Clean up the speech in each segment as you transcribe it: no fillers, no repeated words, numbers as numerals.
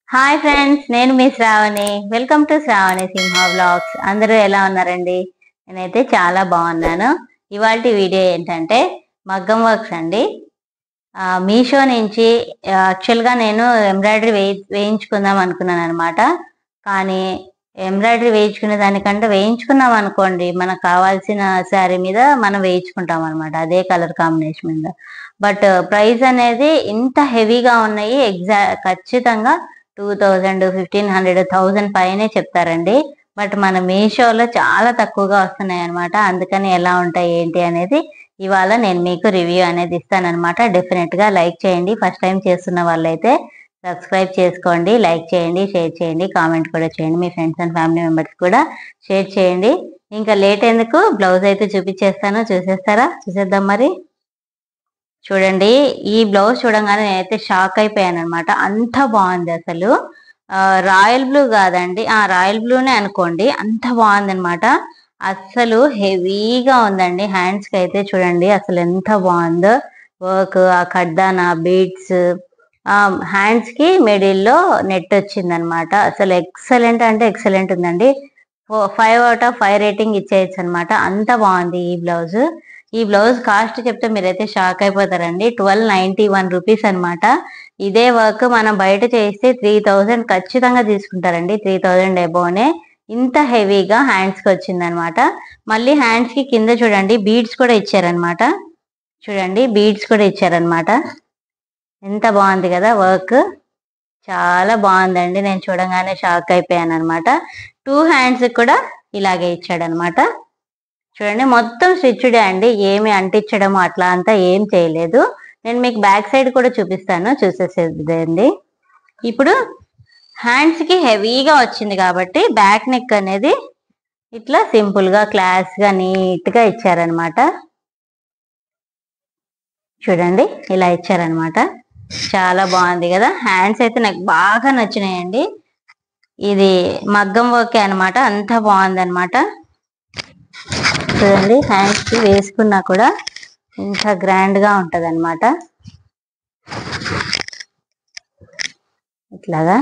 Hi friends, నేను మీ Shravani. Welcome to Shravani Simha vlogs. అందరూ ఎలా ఉన్నారండి? నేనైతే చాలా బాగున్నాను. ఇవాల్టి వీడియో ఏంటంటే మగ్గం వర్క్స్ అండి. మీషో నుంచి యాక్చువల్గా నేను ఎంబ్రాయిడరీ వేయించుకుందాం అనుకున్నాను అనమాట. కానీ ఎంబ్రాయిడరీ వేయించుకునే దానికంటే వేయించుకున్నాం అనుకోండి, మనకు కావాల్సిన శారీ మీద మనం వేయించుకుంటాం అనమాట, అదే కలర్ కాంబినేషన్ మీద. బట్ ప్రైస్ అనేది ఇంత హెవీగా ఉన్నాయి. ఖచ్చితంగా 2000, 1500, 1000 పైనే చెప్తారండి. బట్ మన మీషోలో చాలా తక్కువగా వస్తున్నాయి అనమాట. అందుకని ఎలా ఉంటాయి ఏంటి అనేది ఇవాళ నేను మీకు రివ్యూ అనేది ఇస్తానన్నమాట. డెఫినెట్ గా లైక్ చేయండి. ఫస్ట్ టైం చేస్తున్న వాళ్ళైతే సబ్స్క్రైబ్ చేసుకోండి, లైక్ చేయండి, షేర్ చేయండి, కామెంట్ కూడా చేయండి. మీ ఫ్రెండ్స్ అండ్ ఫ్యామిలీ మెంబర్స్ కూడా షేర్ చేయండి. ఇంకా లేట్ ఎందుకు, బ్లౌజ్ అయితే చూపించేస్తాను, చూసేద్దాం మరి. చూడండి, ఈ బ్లౌజ్ చూడంగానే నేనైతే షాక్ అయిపోయాను అనమాట. అంత బాగుంది అసలు. రాయల్ బ్లూ కాదండి, రాయల్ బ్లూనే అనుకోండి, అంత బాగుంది అనమాట. అస్సలు హెవీగా ఉందండి. హ్యాండ్స్ కి అయితే చూడండి అసలు ఎంత బాగుందో వర్క్. ఆ కడ్దానా బీడ్స్, హ్యాండ్స్ కి మిడిల్ లో నెట్ వచ్చింది అనమాట. అసలు ఎక్సలెంట్ అంటే ఎక్సలెంట్ ఉందండి. 5 out of 5 రేటింగ్ ఇచ్చేయచ్చు అనమాట. అంత బాగుంది ఈ బ్లౌజ్. ఈ బ్లౌజ్ కాస్ట్ చెప్తే మీరైతే షాక్ అయిపోతారండి. 1291 రూపీస్ అనమాట. ఇదే వర్క్ మనం బయట చేస్తే 3000 ఖచ్చితంగా తీసుకుంటారండి. 3000 అబోవ్నే. ఇంత హెవీగా హ్యాండ్స్ కి వచ్చిందనమాట. మళ్ళీ హ్యాండ్స్ కి కింద చూడండి బీడ్స్ కూడా ఇచ్చారనమాట. చూడండి బీడ్స్ కూడా ఇచ్చారనమాట. ఎంత బాగుంది కదా వర్క్, చాలా బాగుందండి. నేను చూడంగానే షాక్ అయిపోయాను అనమాట. 2 హ్యాండ్స్ కూడా ఇలాగే ఇచ్చాడనమాట. చూడండి మొత్తం స్టిచ్డే అండి, ఏమి అంటించడం అట్లా అంతా ఏం చేయలేదు. నేను మీకు బ్యాక్ సైడ్ కూడా చూపిస్తాను, చూసేసేదండి. ఇప్పుడు హ్యాండ్స్ కి హెవీగా వచ్చింది కాబట్టి బ్యాక్ నెక్ అనేది ఇట్లా సింపుల్ గా క్లాస్ గా నీట్ గా ఇచ్చారనమాట. చూడండి ఇలా ఇచ్చారనమాట. చాలా బాగుంది కదా. హ్యాండ్స్ అయితే నాకు బాగా నచ్చినాయండి. ఇది మగ్గం వర్క్ అనమాట, అంత బాగుంది అనమాట. చూడండి హ్యాండ్స్ కి వేసుకున్నా కూడా ఇంత గ్రాండ్ గా ఉంటది అనమాట. ఇట్లాగా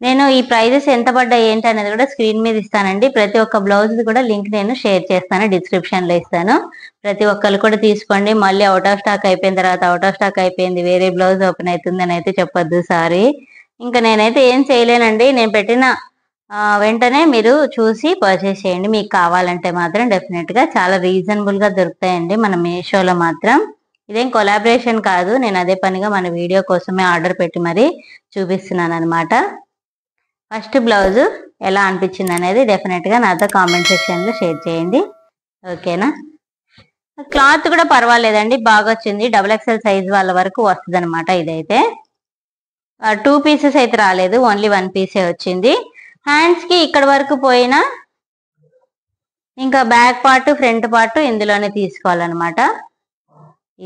నేను ఈ ప్రైజెస్ ఎంత పడ్డాయి ఏంటి అనేది కూడా స్క్రీన్ మీద ఇస్తానండి. ప్రతి ఒక్క బ్లౌజ్ కూడా లింక్ నేను షేర్ చేస్తాను, డిస్క్రిప్షన్ లో ఇస్తాను. ప్రతి ఒక్కరు కూడా తీసుకోండి. మళ్ళీ అవుట్ ఆఫ్ స్టాక్ అయిపోయిన తర్వాత అవుట్ ఆఫ్ స్టాక్ అయిపోయింది, వేరే బ్లౌజ్ ఓపెన్ అవుతుంది అని అయితే చెప్పొద్దు, సారీ. ఇంకా నేనైతే ఏం చేయలేనండి. నేను పెట్టిన వెంటనే మీరు చూసి పర్చేస్ చేయండి. మీకు కావాలంటే మాత్రం డెఫినెట్ గా చాలా రీజనబుల్ గా దొరుకుతాయండి మన మీషోలో మాత్రం. ఇదేం కొలాబరేషన్ కాదు, నేను అదే పనిగా మన వీడియో కోసమే ఆర్డర్ పెట్టి మరీ చూపిస్తున్నాను అనమాట. ఫస్ట్ బ్లౌజ్ ఎలా అనిపించింది అనేది డెఫినెట్ గా నాతో కామెంట్ సెక్షన్ లో షేర్ చేయండి, ఓకేనా. క్లాత్ కూడా పర్వాలేదండి, బాగా వచ్చింది. XXL సైజ్ వాళ్ళ వరకు వస్తుంది అనమాట. ఇదైతే 2 పీసెస్ అయితే రాలేదు, ఓన్లీ 1 పీసే వచ్చింది. హ్యాండ్స్ కి ఇక్కడ వరకు పోయినా ఇంకా బ్యాక్ పార్ట్ ఫ్రంట్ పార్ట్ ఇందులోనే తీసుకోవాలన్నమాట.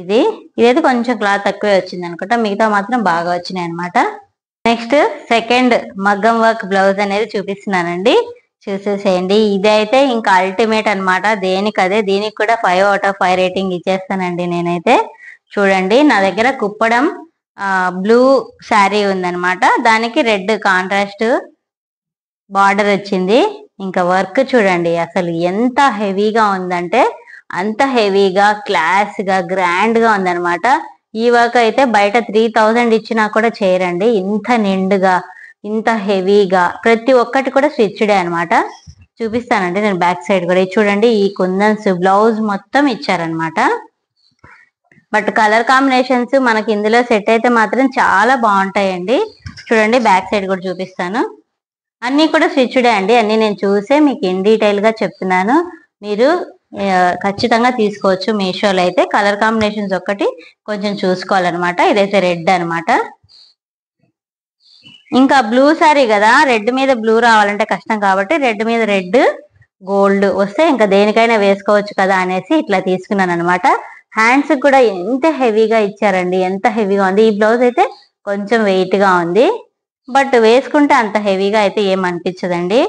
ఇదైతే కొంచెం క్లాత్ తక్కువే వచ్చింది అనుకుంటా, మిగతా మాత్రం బాగా వచ్చినాయి అనమాట. నెక్స్ట్ సెకండ్ మగ్గం వర్క్ బ్లౌజ్ అనేది చూపిస్తున్నానండి, చూసేసేయండి. ఇదైతే ఇంకా అల్టిమేట్ అనమాట, దేనికదే. దీనికి కూడా 5 out of 5 రేటింగ్ ఇచ్చేస్తానండి నేనైతే. చూడండి నా దగ్గర కుప్పడం బ్లూ శారీ ఉందనమాట, దానికి రెడ్ కాంట్రాస్ట్ బార్డర్ వచ్చింది. ఇంకా వర్క్ చూడండి అసలు ఎంత హెవీగా ఉందంటే అంత హెవీగా క్లాస్ గా గ్రాండ్ గా ఉందనమాట. ఈ వర్క్ అయితే బయట 3000 ఇచ్చినా కూడా చేయరండి, ఇంత నిండుగా ఇంత హెవీగా. ప్రతి ఒక్కటి కూడా స్టిచ్డే అనమాట. చూపిస్తానండి నేను బ్యాక్ సైడ్ కూడా. చూడండి ఈ కుందన్స్ బ్లౌజ్ మొత్తం ఇచ్చారనమాట. బట్ కలర్ కాంబినేషన్స్ మనకి ఇందులో సెట్ అయితే మాత్రం చాలా బాగుంటాయండి. చూడండి బ్యాక్ సైడ్ కూడా చూపిస్తాను. అన్ని కూడా స్టిచ్డే అండి, అన్ని నేను చూసే మీకు ఇన్ డీటెయిల్ గా చెప్తున్నాను. మీరు ఖచ్చితంగా తీసుకోవచ్చు మీషోలో అయితే. కలర్ కాంబినేషన్స్ ఒక్కటి కొంచెం చూసుకోవాలన్నమాట. ఇదైతే రెడ్ అనమాట. ఇంకా బ్లూ సారీ కదా, రెడ్ మీద బ్లూ రావాలంటే కష్టం కాబట్టి రెడ్ మీద రెడ్ గోల్డ్ వస్తే ఇంకా దేనికైనా వేసుకోవచ్చు కదా అనేసి ఇట్లా తీసుకున్నాను అనమాట. హ్యాండ్స్ కూడా ఎంత హెవీగా ఇచ్చారండి, ఎంత హెవీగా ఉంది. ఈ బ్లౌజ్ అయితే కొంచెం వెయిట్ గా ఉంది, బట్ వేసుకుంటే అంత హెవీగా అయితే ఏం అనిపించదండి.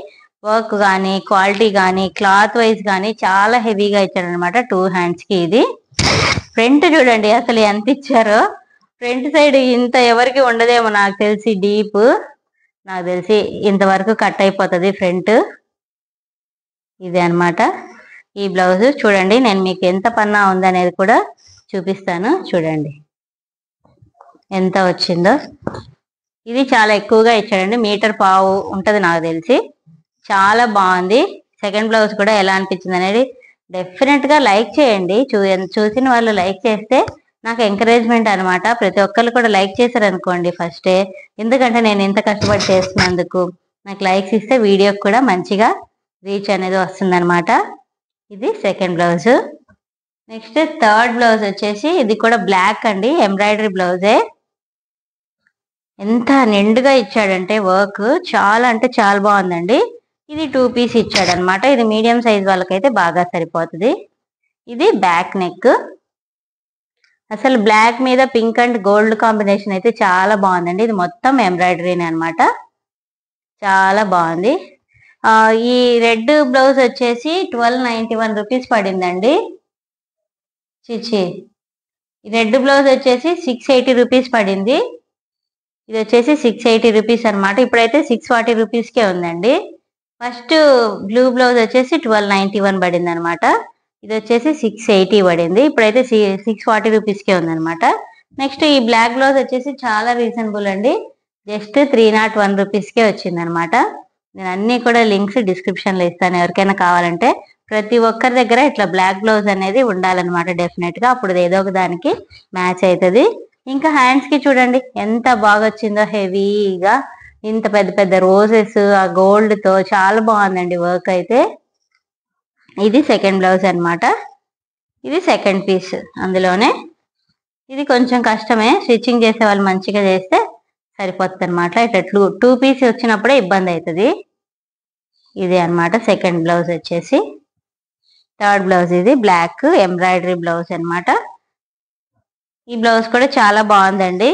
వర్క్ కానీ క్వాలిటీ కానీ క్లాత్ వైజ్ కానీ చాలా హెవీగా ఇచ్చారనమాట 2 హ్యాండ్స్ కి. ఇది ఫ్రంట్ చూడండి అసలు ఎంత ఇచ్చారో, ఫ్రంట్ సైడ్ ఇంత ఎవరికి ఉండదేమో నాకు తెలిసి, డీప్ నాకు తెలిసి ఇంతవరకు కట్ అయిపోతుంది ఫ్రంట్. ఇది అన్నమాట ఈ బ్లౌజ్. చూడండి నేను మీకు ఎంత పన్నా ఉందనేది కూడా చూపిస్తాను. చూడండి ఎంత వచ్చిందో. ఇది చాలా ఎక్కువగా ఇచ్చాడండి, 1.5 మీటర్ ఉంటది నాకు తెలిసి. చాలా బాగుంది. సెకండ్ బ్లౌజ్ కూడా ఎలా అనిపించింది అనేది డెఫినెట్ గా లైక్ చేయండి. చూసిన వాళ్ళు లైక్ చేస్తే నాకు ఎంకరేజ్మెంట్ అనమాట. ప్రతి ఒక్కరు కూడా లైక్ చేశారు అనుకోండి ఫస్టే, ఎందుకంటే నేను ఇంత కష్టపడి చేస్తున్నందుకు నాకు లైక్స్ ఇస్తే వీడియోకి కూడా మంచిగా రీచ్ అనేది వస్తుంది అనమాట. ఇది second blouse. Next third blouse వచ్చేసి ఇది కూడా బ్లాక్ అండి, ఎంబ్రాయిడరీ బ్లౌజే. ఎంత నిండుగా ఇచ్చాడంటే వర్క్, చాలా అంటే చాలా బాగుందండి. ఇది 2 పీస్ ఇచ్చాడనమాట. ఇది మీడియం సైజ్ వాళ్ళకైతే బాగా సరిపోతుంది. ఇది బ్యాక్ నెక్. అసలు బ్లాక్ మీద పింక్ అండ్ గోల్డ్ కాంబినేషన్ అయితే చాలా బాగుందండి. ఇది మొత్తం ఎంబ్రాయిడరీనే అనమాట, చాలా బాగుంది. ఈ రెడ్ బ్లౌజ్ వచ్చేసి 1291 రూపీస్ పడిందండి. చిచి, రెడ్ బ్లౌజ్ వచ్చేసి 680 రూపీస్ పడింది. ఇది వచ్చేసి 680 రూపీస్ అనమాట. ఇప్పుడైతే 640 రూపీస్కే ఉందండి. ఫస్ట్ బ్లూ బ్లౌజ్ వచ్చేసి 1291 పడింది అనమాట. ఇది వచ్చేసి 680 పడింది. ఇప్పుడైతే 640 రూపీస్కే ఉందనమాట. నెక్స్ట్ ఈ బ్లాక్ బ్లౌజ్ వచ్చేసి చాలా రీజనబుల్ అండి, జస్ట్ 301 రూపీస్కే వచ్చింది అనమాట. నేను అన్ని కూడా లింక్స్ డిస్క్రిప్షన్ లో ఇస్తాను, ఎవరికైనా కావాలంటే. ప్రతి ఒక్కరి దగ్గర ఇట్లా బ్లాక్ బ్లౌజ్ అనేది ఉండాలన్నమాట డెఫినెట్ గా, అప్పుడు ఏదో ఒక దానికి మ్యాచ్ అవుతుంది. ఇంకా హ్యాండ్స్ కి చూడండి ఎంత బాగా వచ్చిందో, హెవీగా ఇంత పెద్ద పెద్ద రోజెస్ ఆ గోల్డ్ తో చాలా బాగుందండి వర్క్ అయితే. ఇది సెకండ్ బ్లౌజ్ అన్నమాట. ఇది సెకండ్ పీస్ అందులోనే. ఇది కొంచెం కష్టమే, స్టిచ్చింగ్ చేసే వాళ్ళు మంచిగా చేస్తే సరిపోతుంది అనమాట. ఇట్లా 2 పీస్ వచ్చినప్పుడే ఇబ్బంది అవుతుంది. ఇది అన్నమాట సెకండ్ బ్లౌజ్ వచ్చేసి. థర్డ్ బ్లౌజ్ ఇది బ్లాక్ ఎంబ్రాయిడరీ బ్లౌజ్ అన్నమాట. ఈ బ్లౌజ్ కూడా చాలా బాగుందండి.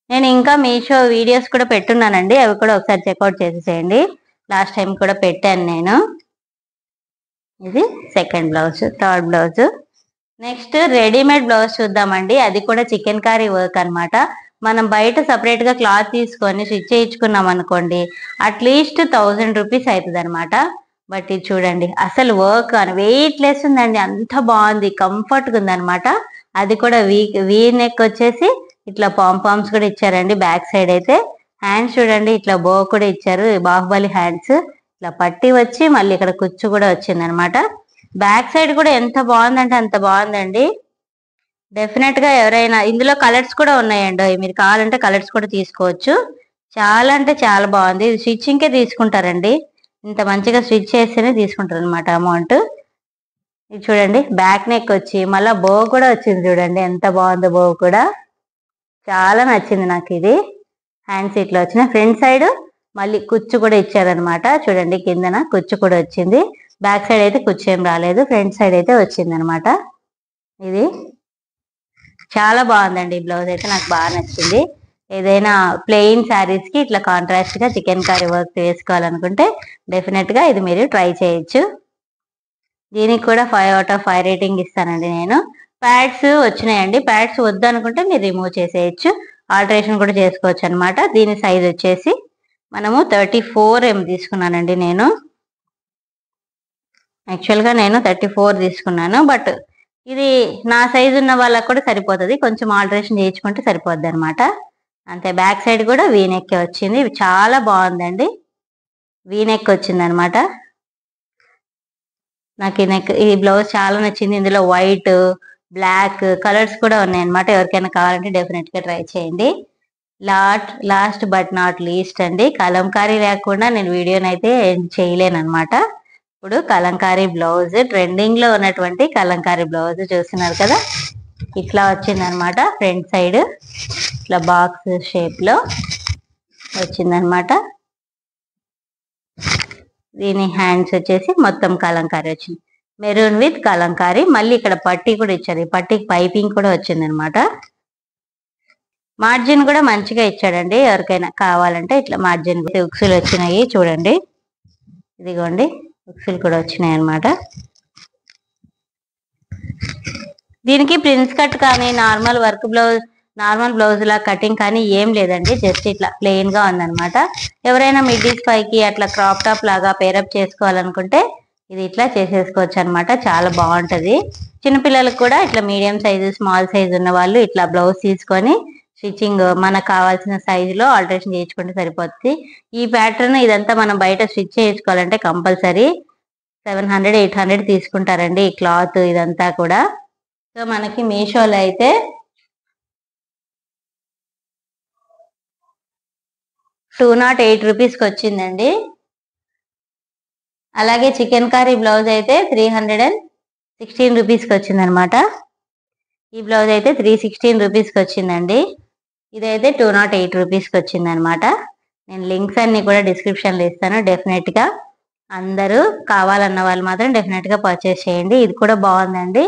నేను ఇంకా మీషో వీడియోస్ కూడా పెట్టున్నానండి, అవి కూడా ఒకసారి చెక్అవుట్ చేసేసేయండి. లాస్ట్ టైం కూడా పెట్టాను నేను. ఇది second blouse. Third blouse. Next readymade blouse చూద్దామండి. అది కూడా చికెన్ కారీ వర్క్ అనమాట. మనం బయట సపరేట్ గా క్లాత్ తీసుకొని స్టిచ్ చేయించుకున్నాం అనుకోండి, అట్లీస్ట్ 1000 రూపీస్ అవుతుంది అనమాట. బట్ ఇది చూడండి అసలు వర్క్ అని వెయిట్ లెస్ ఉందండి, అంత బాగుంది, కంఫర్ట్ గా ఉందన్నమాట. అది కూడా వీ నెక్ వచ్చేసి ఇట్లా పాంపామ్స్ కూడా ఇచ్చారండి బ్యాక్ సైడ్ అయితే. హ్యాండ్స్ చూడండి ఇట్లా బో కూడా ఇచ్చారు, బాహుబలి హ్యాండ్స్. ఇట్లా పట్టి వచ్చి మళ్ళీ ఇక్కడ కుచ్చు కూడా వచ్చింది అనమాట. బ్యాక్ సైడ్ కూడా ఎంత బాగుందంటే అంత బాగుందండి. డెఫినెట్ గా ఎవరైనా, ఇందులో కలర్స్ కూడా ఉన్నాయండి, మీరు కావాలంటే కలర్స్ కూడా తీసుకోవచ్చు. చాలా అంటే చాలా బాగుంది. ఇది స్టిచ్చింగ్ కే తీసుకుంటారండి, ఇంత మంచిగా స్టిచ్ చేస్తేనే తీసుకుంటారు అనమాట అమౌంట్. ఇది చూడండి బ్యాక్ నెక్ వచ్చి మళ్ళీ బో కూడా వచ్చింది, చూడండి ఎంత బాగుందో బో కూడా. చాలా నచ్చింది నాకు ఇది. హ్యాండ్స్ ఇట్లా వచ్చిన ఫ్రంట్ సైడ్ మళ్ళీ కుచ్చు కూడా ఇచ్చారనమాట. చూడండి కిందన కుచ్చు కూడా వచ్చింది. బ్యాక్ సైడ్ అయితే కుచ్చు ఏం రాలేదు, ఫ్రంట్ సైడ్ అయితే వచ్చింది అనమాట. ఇది చాలా బాగుందండి ఈ బ్లౌజ్ అయితే, నాకు బాగా నచ్చింది. ఏదైనా ప్లెయిన్ శారీస్ కి ఇట్లా కాంట్రాస్ట్ గా చికెన్ కర్రీ వర్క్ వేసుకోవాలనుకుంటే డెఫినెట్ గా ఇది మీరు ట్రై చేయొచ్చు. దీనికి కూడా 5/5 రేటింగ్ ఇస్తానండి నేను. ప్యాడ్స్ వచ్చినాయండి, ప్యాడ్స్ వద్దు అనుకుంటే మీరు రిమూవ్ చేసేయచ్చు, ఆల్టరేషన్ కూడా చేసుకోవచ్చు అనమాట. దీని సైజ్ వచ్చేసి మనము 34 తీసుకున్నానండి నేను. యాక్చువల్గా నేను 34 తీసుకున్నాను, బట్ ఇది నా సైజు ఉన్న వాళ్ళకి కూడా సరిపోతుంది, కొంచెం ఆల్టరేషన్ చేయించుకుంటే సరిపోద్ది అనమాట. అంతే. బ్యాక్ సైడ్ కూడా వీనెక్ వచ్చింది, చాలా బాగుందండి. వీనెక్ వచ్చింది అనమాట. నాకు ఈ బ్లౌజ్ చాలా నచ్చింది. ఇందులో వైట్ బ్లాక్ కలర్స్ కూడా ఉన్నాయన్నమాట. ఎవరికైనా కావాలంటే డెఫినెట్ గా ట్రై చేయండి. లాస్ట్ బట్ నాట్ లీస్ట్ అండి, కలంకారీ లేకుండా నేను వీడియోని అయితే చేయలేను అనమాట. ఇప్పుడు కలంకారీ బ్లౌజ్, ట్రెండింగ్ లో ఉన్నటువంటి కలంకారీ బ్లౌజ్ చూస్తున్నారు కదా, ఇట్లా వచ్చింది అనమాట. ఫ్రంట్ సైడ్ ఇట్లా బాక్స్ షేప్ లో వచ్చిందనమాట. దీని హ్యాండ్స్ వచ్చేసి మొత్తం కలంకారీ వచ్చింది, మెరూన్ విత్ కలంకారీ. మళ్ళీ ఇక్కడ పట్టీ కూడా ఇచ్చారు, ఈ పట్టీకి పైపింగ్ కూడా వచ్చింది అనమాట. మార్జిన్ కూడా మంచిగా ఇచ్చాడండి, ఎవరికైనా కావాలంటే ఇట్లా మార్జిన్ ఉక్సులు వచ్చినాయి చూడండి, ఇదిగోండి ఉక్సులు కూడా వచ్చినాయి అనమాట. దీనికి ప్రిన్స్ కట్ కానీ నార్మల్ బ్లౌజ్ లా కటింగ్ కానీ ఏం లేదండి, జస్ట్ ఇట్లా ప్లెయిన్ గా ఉందన్నమాట. ఎవరైనా మిడ్డీస్ పైకి అట్లా క్రాప్ టాప్ లాగా పేరప్ చేసుకోవాలనుకుంటే ఇది ఇట్లా చేసేసుకోవచ్చు అనమాట. చాలా బాగుంటది. చిన్నపిల్లలకు కూడా ఇట్లా మీడియం సైజు స్మాల్ సైజు ఉన్న వాళ్ళు ఇట్లా బ్లౌజ్ తీసుకొని స్టిచ్చింగ్ మనకు కావాల్సిన సైజులో ఆల్టరేషన్ చేయించుకుంటే సరిపోతుంది. ఈ ప్యాటర్న్ ఇదంతా మనం బయట స్టిచ్ చేయించుకోవాలంటే కంపల్సరీ 700-800 తీసుకుంటారండి ఈ క్లాత్ ఇదంతా కూడా. సో మనకి మీషోలో అయితే 208 రూపీస్కి వచ్చిందండి. అలాగే చికెన్ కర్రీ బ్లౌజ్ అయితే 316 రూపీస్కి వచ్చింది అనమాట. ఈ బ్లౌజ్ అయితే 316 రూపీస్కి వచ్చిందండి. ఇదైతే 208 రూపీస్కి వచ్చింది అనమాట. నేను లింక్స్ అన్ని కూడా డిస్క్రిప్షన్లో ఇస్తాను. డెఫినెట్గా అందరూ కావాలన్న వాళ్ళు మాత్రం డెఫినెట్గా పర్చేస్ చేయండి. ఇది కూడా బాగుందండి.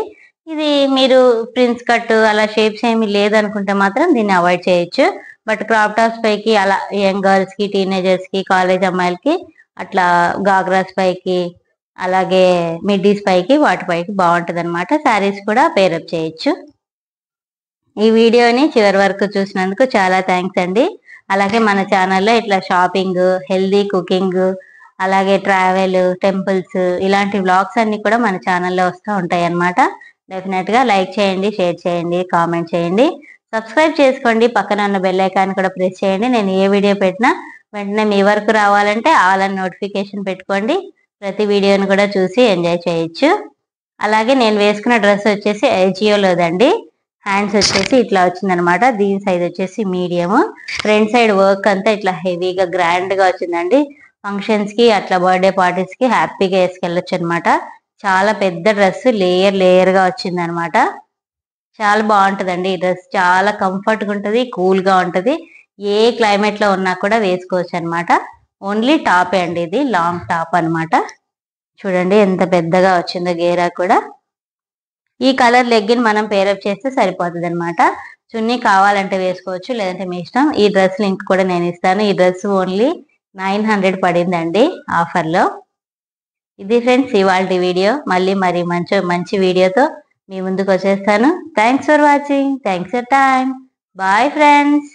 ఇది మీరు ప్రిన్స్ కట్ అలా షేప్స్ ఏమి లేదనుకుంటే మాత్రం దీన్ని అవాయిడ్ చేయొచ్చు. బట్ క్రాప్ టాప్స్ పైకి అలా యంగ్ గర్ల్స్కి, టీనేజర్స్కి, కాలేజ్ అమ్మాయిలకి అట్లా గాగ్రాస్ పైకి అలాగే మిడ్డీస్ పైకి వాటి పైకి బాగుంటుంది అనమాట. శారీస్ కూడా పేరప్ చేయొచ్చు. ఈ వీడియోని చివరి వరకు చూసినందుకు చాలా థ్యాంక్స్ అండి. అలాగే మన ఛానల్లో ఇట్లా షాపింగ్, హెల్దీ కుకింగ్, అలాగే ట్రావెల్, టెంపుల్స్ ఇలాంటి వ్లాగ్స్ అన్ని కూడా మన ఛానల్లో వస్తూ ఉంటాయి అన్నమాట. డెఫినెట్గా లైక్ చేయండి, షేర్ చేయండి, కామెంట్ చేయండి, సబ్స్క్రైబ్ చేసుకోండి. పక్కన ఉన్న బెల్ ఐకాన్ కూడా ప్రెస్ చేయండి. నేను ఏ వీడియో పెట్టినా వెంటనే మీ వరకు రావాలంటే ఆల్ అని నోటిఫికేషన్ పెట్టుకోండి. ప్రతి వీడియోని కూడా చూసి ఎంజాయ్ చేయొచ్చు. అలాగే నేను వేసుకున్న డ్రెస్ వచ్చేసి ఏజియోలోదండి. హ్యాండ్స్ వచ్చేసి ఇట్లా వచ్చిందనమాట. దీని సైజ్ వచ్చేసి మీడియం. ఫ్రంట్ సైడ్ వర్క్ అంతా ఇట్లా హెవీగా గ్రాండ్గా వచ్చిందండి. ఫంక్షన్స్కి అట్లా బర్త్డే పార్టీస్కి హ్యాపీగా వేసుకెళ్ళొచ్చు అనమాట. చాలా పెద్ద డ్రెస్ లేయర్గా వచ్చిందనమాట. చాలా బాగుంటుందండి ఈ డ్రెస్. చాలా కంఫర్ట్గా ఉంటుంది, కూల్గా ఉంటుంది. ఏ క్లైమేట్లో ఉన్నా కూడా వేసుకోవచ్చు అనమాట. ఓన్లీ టాపే అండి, ఇది లాంగ్ టాప్ అనమాట. చూడండి ఎంత పెద్దగా వచ్చిందో గేరా కూడా. ఈ కలర్ లెగ్గిన్ మనం పేరప్ చేస్తే సరిపోతుంది అనమాట. చున్నీ కావాలంటే వేసుకోవచ్చు, లేదంటే మీ ఇష్టం. ఈ డ్రెస్ లింక్ కూడా నేను ఇస్తాను. ఈ డ్రెస్ ఓన్లీ 900 పడిందండి ఆఫర్లో. ఇది ఫ్రెండ్స్ ఇవాల్టి వీడియో. మళ్ళీ మంచి వీడియోతో మీ ముందుకు వచ్చేస్తాను. Thanks for watching. Thanks for time. Bye friends.